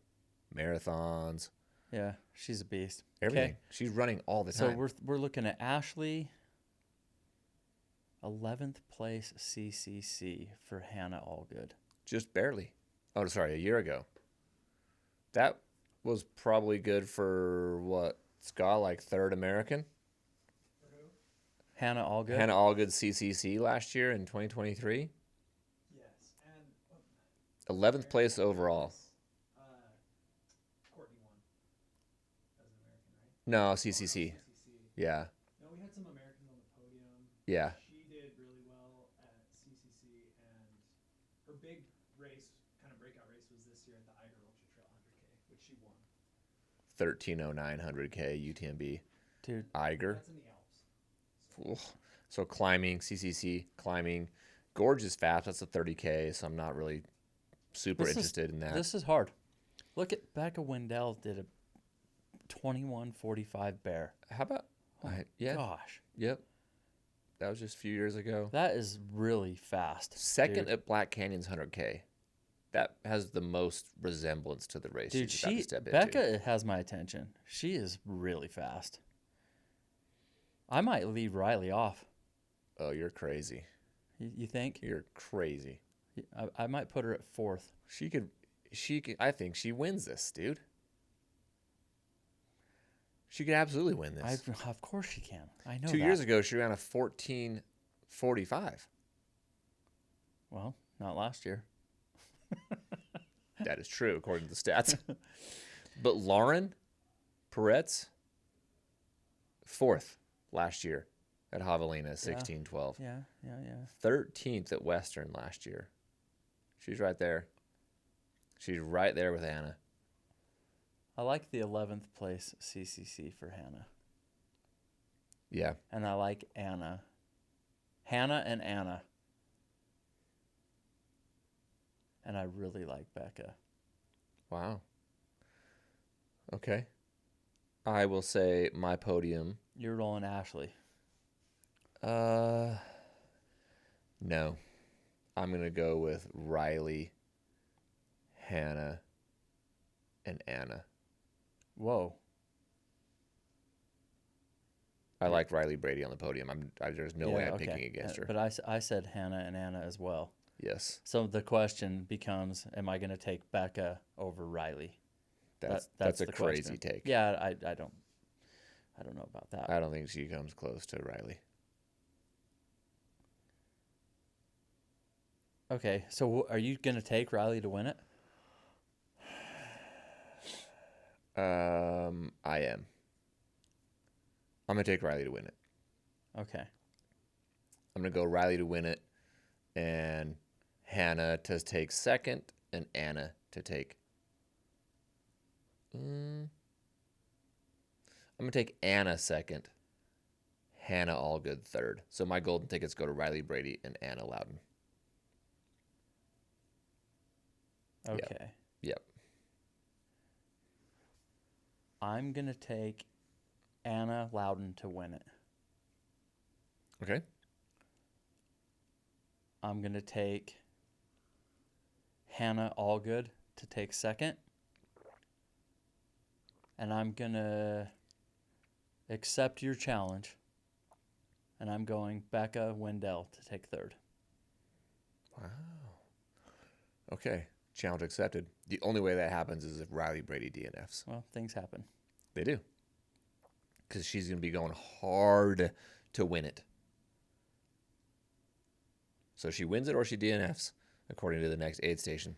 Marathons. Yeah, she's a beast. Everything. Okay. She's running all the time. So we're looking at Ashley, 11th place CCC for Hannah Allgood. Just barely. Oh, sorry, a year ago. That was probably good for what, Scott, like third American? Hannah Allgood? Hannah Allgood CCC last year in 2023. Yes, and 11th place overall. Courtney won as an American, right? No, CCC. Yeah. No, we had some Americans on the podium. Yeah. She did really well at CCC, and her big race, kind of breakout race, was this year at the Eiger Ultra Trail 100K, which she won. 13:09 100K UTMB. Dude. Eiger. That's in the Alps. So climbing, CCC, climbing. Gorge is fast. That's a 30K, so I'm not really super interested in that. This is hard. Look at Becca Wendell did a 21:45 bear. How about? Yeah. Gosh. Yep. That was just a few years ago. That is really fast. Second dude. at Black Canyon's 100K. That has the most resemblance to the race Dude, she's about to step into. Becca has my attention. She is really fast. I might leave Riley off. Oh, you're crazy. You think? You're crazy. I might put her at 4th. She could. I think she wins this, dude. She could absolutely win this. Of course she can. I know 2 that. years ago, she ran a 14:45. Well, not last year. That is true, according to the stats. But Lauren Peretz, 4th last year at Javelina, 16:12. Yeah. 13th at Western last year. She's right there. She's right there with Anna. I like the 11th place CCC for Hannah. Yeah. And I like Anna. Hannah and Anna. And I really like Becca. Wow. Okay. I will say my podium. You're rolling Ashley. No. I'm going to go with Riley, Hannah, and Anna. Whoa. I like Riley Brady on the podium. There's no way I'm picking against her. But I said Hannah and Anna as well. Yes. So the question becomes, am I going to take Becca over Riley? That's a the crazy question. take. Yeah, I don't know about that. I don't think she comes close to Riley. Okay, so are you going to take Riley to win it? I am. I'm going to take Riley to win it. Okay. I'm going to go Riley to win it and Hannah to take second and Anna to take I'm going to take Anna second. Hannah Allgood third. So my golden tickets go to Riley Brady and Anna Loudon. Okay. Yep. I'm going to take Anna Loudon to win it. Okay. I'm going to take Hannah Allgood to take second. And I'm going to accept your challenge. And I'm going Becca Wendell to take third. Wow. Okay. Challenge accepted. The only way that happens is if Riley Brady DNFs. Well, things happen. They do. Because she's going to be going hard to win it. So she wins it or she DNFs, according to the next aid station.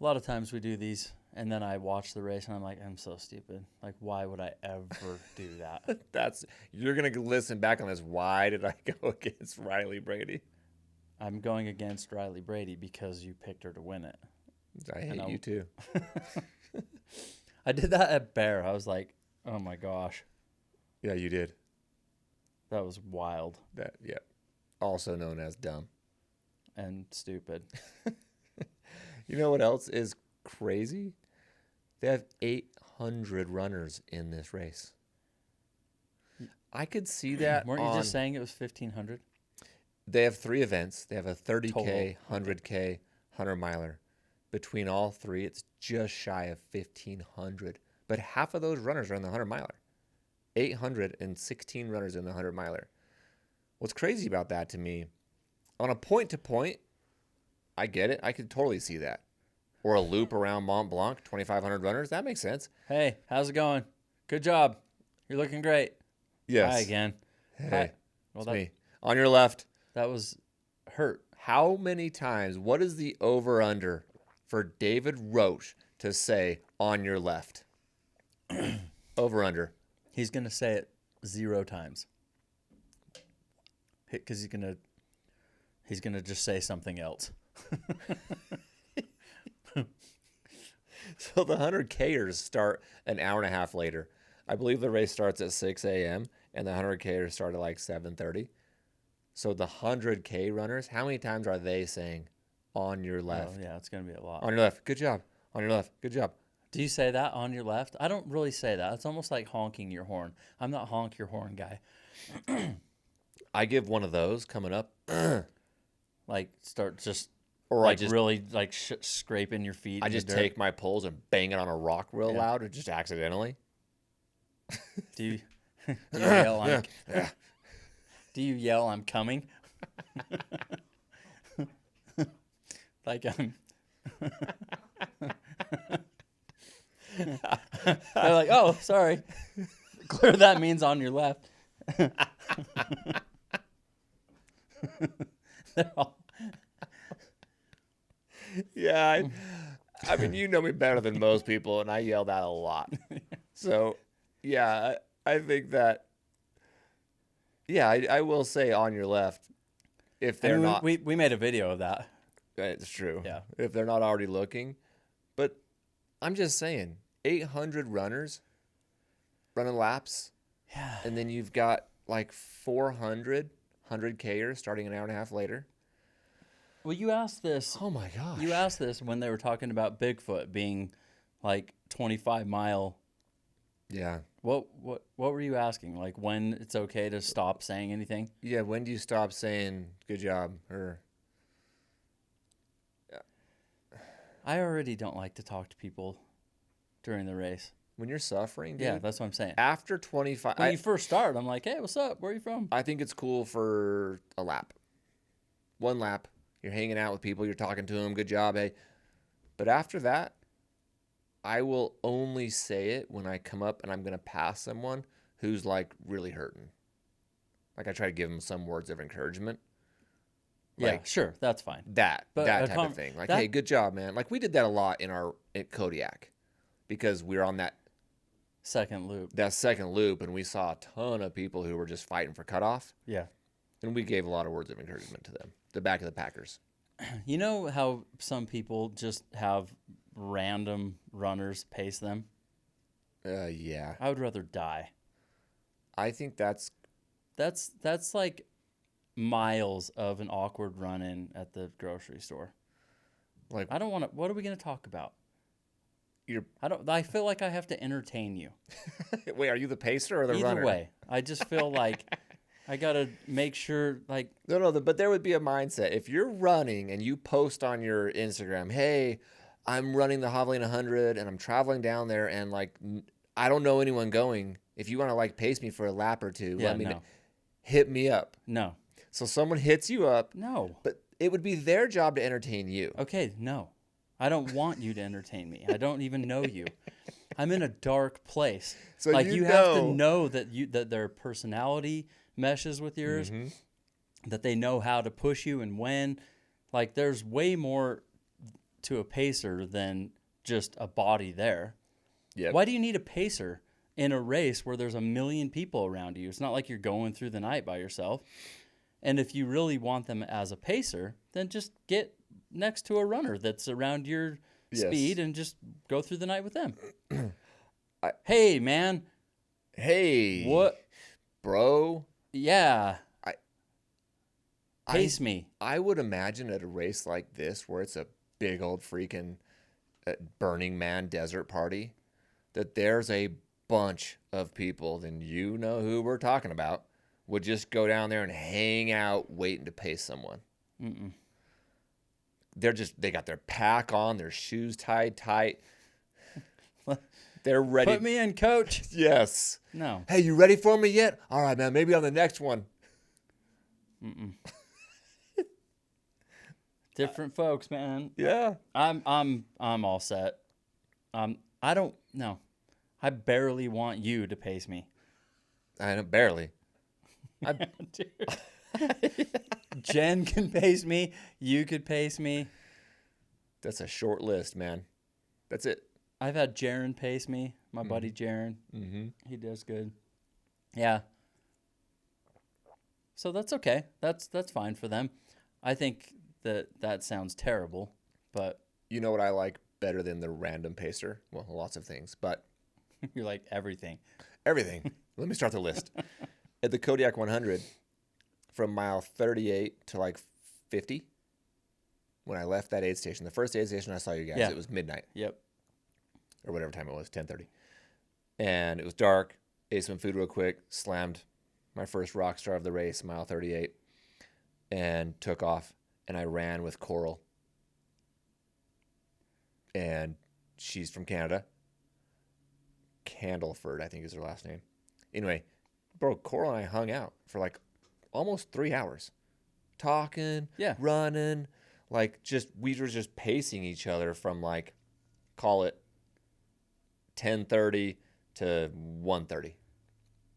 A lot of times we do these, and then I watch the race, and I'm like, I'm so stupid. Like, why would I ever do that? You're going to listen back on this. Why did I go against Riley Brady? I'm going against Riley Brady because you picked her to win it. I hate you too. I did that at Bear. I was like, oh my gosh. Yeah, you did. That was wild. Yeah. Also known as dumb. And stupid. You know what else is crazy? They have 800 runners in this race. I could see that. Weren't you just saying it was 1,500? They have 3 events. They have a 30K, Total. 100K, 100-miler. Between all 3, it's just shy of 1,500. But half of those runners are in the 100-miler. 816 runners in the 100-miler. What's crazy about that to me, on a point-to-point, I get it. I could totally see that. Or a loop around Mont Blanc, 2,500 runners. That makes sense. Hey, how's it going? Good job. You're looking great. Yes. Hi again. Hey, Hi. Well, it's me. On your left. That was hurt. How many times, what is the over-under for David Roche to say on your left? Over-under. He's going to say it 0 times. Because he's gonna just say something else. So the 100Kers start an hour and a half later. I believe the race starts at 6 a.m. and the 100Kers start at like 7:30. So the 100K runners, how many times are they saying on your left? Oh, yeah, it's going to be a lot. On your left. Good job. On your left. Good job. Do you say that on your left? I don't really say that. It's almost like honking your horn. I'm not honk your horn guy. I give one of those coming up. Like start just Or like I just really like scraping your feet. I in the just dirt. take my poles and bang it on a rock real Yeah. loud, or just accidentally. Do you, do you yell? Do you yell? I'm coming. Like I'm. They're like, oh, sorry. Clear that means on your left. They're all. Yeah, I mean, you know me better than most people, and I yell that a lot. So, yeah, I think that. Yeah, I will say on your left, if they're not. We made a video of that. It's true. Yeah. If they're not already looking, but I'm just saying, 800 runners running laps, Yeah. and then you've got like 400 100Kers starting an hour and a half later. Well, you asked this. Oh my gosh. You asked this when they were talking about Bigfoot being like 25-mile. Yeah. What were you asking? Like when it's okay to stop saying anything? Yeah, when do you stop saying good job or I already don't like to talk to people during the race. when you're suffering, dude? Yeah, that's what I'm saying. After 25 When you first start, I'm like, hey, what's up? Where are you from? I think it's cool for a lap. One lap. You're hanging out with people, you're talking to them, good job, hey. But after that, I will only say it when I come up and I'm going to pass someone who's like really hurting. Like I try to give them some words of encouragement. Yeah, Like sure, that's fine. that But that a type of thing. Like, that- hey, good job, man. Like we did that a lot at Kodiak because we were on that Second loop. second loop and we saw a ton of people who were just fighting for cutoff. Yeah. And we gave a lot of words of encouragement to them. The back of the Packers. You know how some people just have random runners pace them? Yeah. I would rather die. I think that's That's like miles of an awkward run-in at the grocery store. like I don't want to. What are we going to talk about? you're. I feel like I have to entertain you. Wait, are you the pacer or the Either runner? way, I just feel like I got to make sure, like, No, but there would be a mindset. If you're running and you post on your Instagram, hey, I'm running the Javelina 100 and I'm traveling down there and like I don't know anyone going. If you want to like pace me for a lap or two, yeah, let me no, hit me up. no, So someone hits you up, no. but it would be their job to entertain you. Okay, no. I don't want you to entertain me. I don't even know you. I'm in a dark place. So like you have to know- know that their personality meshes with yours, that they know how to push you and when. Like there's way more to a pacer than just a body there. Yep. Why do you need a pacer in a race where there's a million people around you? It's not like you're going through the night by yourself. And if you really want them as a pacer, then just get next to a runner that's around your Yes. speed and just go through the night with them. Hey, man. Hey, What? bro? Yeah. I- Pace me. I would imagine at a race like this, where it's a big old freaking Burning Man desert party, that there's a bunch of people, then you know who we're talking about, would just go down there and hang out waiting to pace someone. Mm-mm. They got their pack on, their shoes tied tight. They're ready. Put me in, coach. Yes. No. Hey, you ready for me yet? All right, man. Maybe on the next one. Mm-mm. Different folks, man. Yeah. I'm all set. I don't know. I barely want you to pace me. I know, barely. Dude. Jen can pace me. You could pace me. That's a short list, man. That's it. I've had Jaron pace me. My buddy Jaron. Mm-hmm. He does good. Yeah. So that's okay. That's fine for them. I think that sounds terrible, but You know what I like better than the random pacer? Well, lots of things, but you're like everything. everything. Let me start the list. At the Kodiak 100, from mile 38 to like 50, when I left that aid station, the first aid station I saw you guys, Yeah. it was midnight Yep. or whatever time it was, 10:30. And it was dark. Ate some food real quick, slammed my first rock star of the race, mile 38, and took off. And I ran with Coral. And she's from Canada. Candleford, I think is her last name. Anyway, bro, Coral and I hung out for like almost 3 hours. Talking, Yeah. running, like we were just pacing each other from like, call it 10:30 to 1:30.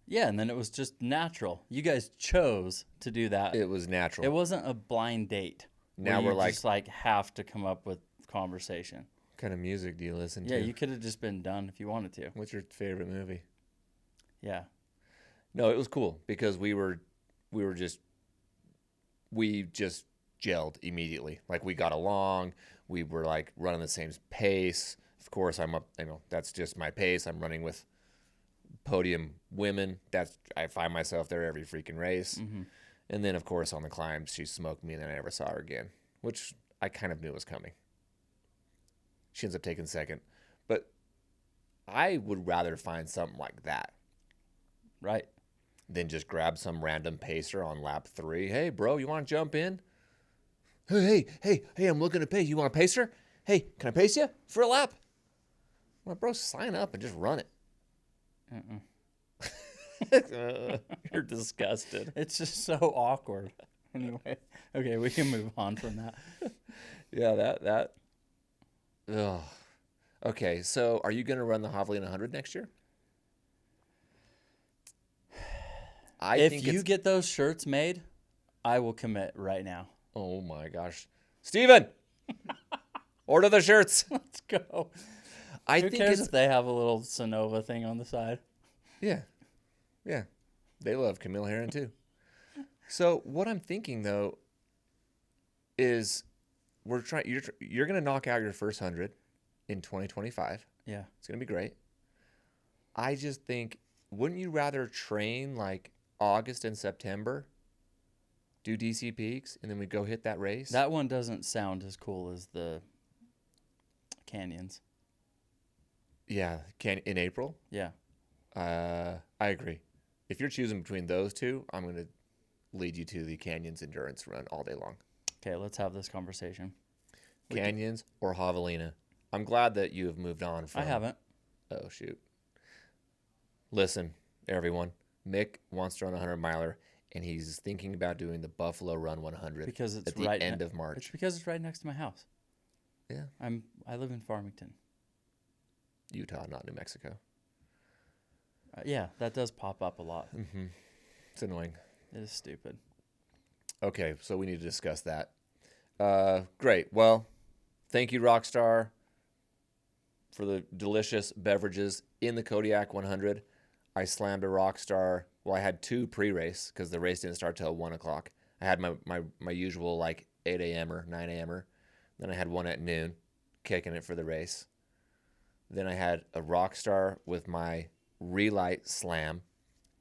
Yeah, and then it was just natural. You guys chose to do that. It was natural. It wasn't a blind date. Now where we're you like, just like have to come up with conversation. what kind of music do you listen Yeah, to? you could have just been done if you wanted to. What's your favorite movie? Yeah. No, it was cool because we just gelled immediately. Like we got along. We were like running the same pace. Of course, that's just my pace. I'm running with podium women. I find myself there every freaking race. Mm-hmm. And then, of course, on the climbs, she smoked me, and then I never saw her again, which I kind of knew was coming. She ends up taking second. But I would rather find something like that Right. than just grab some random pacer on lap 3. Hey, bro, you want to jump in? Hey, I'm looking to pace. You want a pacer? Hey, can I pace you for a lap? I'm like, bro, sign up and just run it. You're disgusted. It's just so awkward. Anyway, okay, we can move on from that. Yeah, that. Ugh. Okay, so are you going to run the Javelina 100 next year? If you get those shirts made, I will commit right now. Oh my gosh. Steven! Order the shirts. Let's go. I Who think cares it's if they have a little Sonova thing on the side? Yeah. They love Camille Herron too. So what I'm thinking though is you're going to knock out your first 100 in 2025. Yeah. It's going to be great. I just think, wouldn't you rather train like August and September, do DC peaks, and then we go hit that race? That one doesn't sound as cool as the canyons. Yeah, in April. Yeah. I agree. If you're choosing between those two, I'm going to lead you to the Canyons endurance run all day long. Okay, let's have this conversation. Canyons or Javelina? I'm glad that you have moved on from... I haven't. Oh, shoot. Listen, everyone. Mick wants to run a 100-miler, and he's thinking about doing the Buffalo Run 100 Because it's at the end of March. It's because it's right next to my house. Yeah. I live in Farmington. Utah, not New Mexico. Yeah, that does pop up a lot. Mm-hmm. It's annoying. It is stupid. Okay, so we need to discuss that. Great. Well, thank you, Rockstar, for the delicious beverages in the Kodiak 100. I slammed a Rockstar. Well, I had 2 pre-race because the race didn't start till 1 o'clock. I had my usual like 8 a.m.er, 9 a.m.er. Then I had one at noon, kicking it for the race. Then I had a Rockstar with my Relight Slam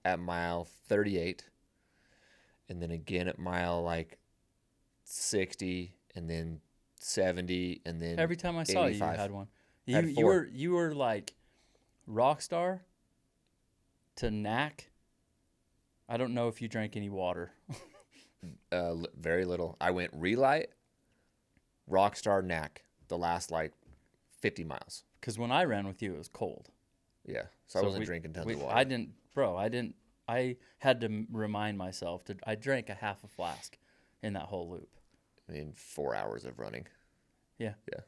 at mile 38. And then again at mile like 60, and then 70, and then every time I saw 85. you had one. Had 4. You were like Rockstar to Knack. I don't know if you drank any water. Very little. I went Relight, Rockstar, Knack, the last like 50 miles. Because when I ran with you, it was cold. Yeah, so I wasn't drinking tons of water. I had to remind myself I drank a half a flask in that whole loop. In 4 hours of running. Yeah. Yeah.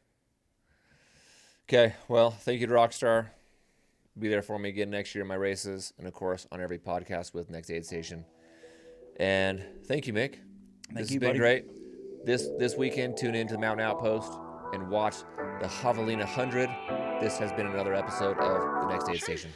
Okay, well, thank you to Rockstar. Be there for me again next year in my races, and of course on every podcast with Next Aid Station. And thank you, Mick. This has been great. This weekend, tune in to the Mountain Outpost and watch the Javelina 100. This has been another episode of the Next Aid Station.